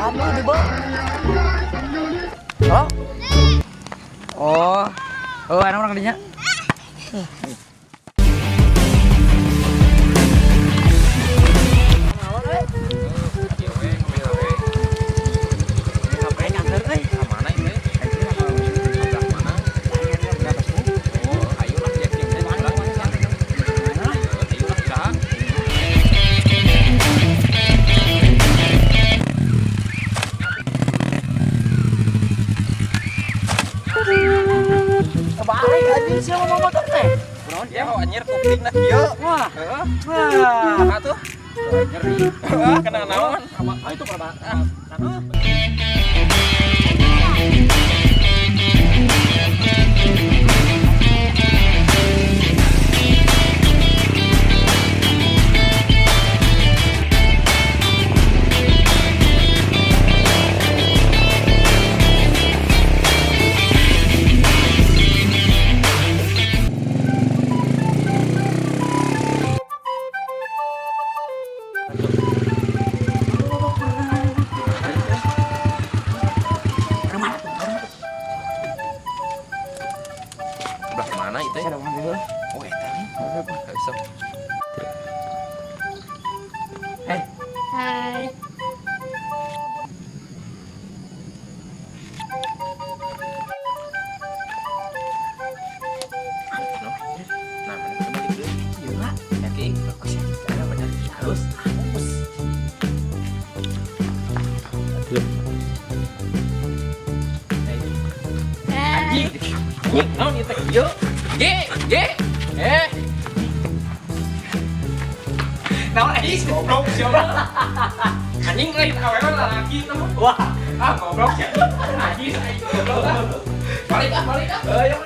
Lama di bawah. Halo? Oh, enak orang kadinya. Kebalik anjing siapa mau motor teh? Naon ya anjir kuping nah kieu. Wah. Wah. Tuh. Nyeri. Wah, kena naon? Apa itu Pak? Belah mana itu? Ada mana dulu? Oh, eta nih. Bisa. Hai. Nah, mana kembali dulu. Iya. Yakin? Bagus ya. Cara benar harus. Anjing. Naon ieu teh? Yo. Ge. Naon anjing goblok siapa? Anjing lain awewe lalaki tuh. Wah. Goblok ya. Anjing goblok. Balik ah. Ayo.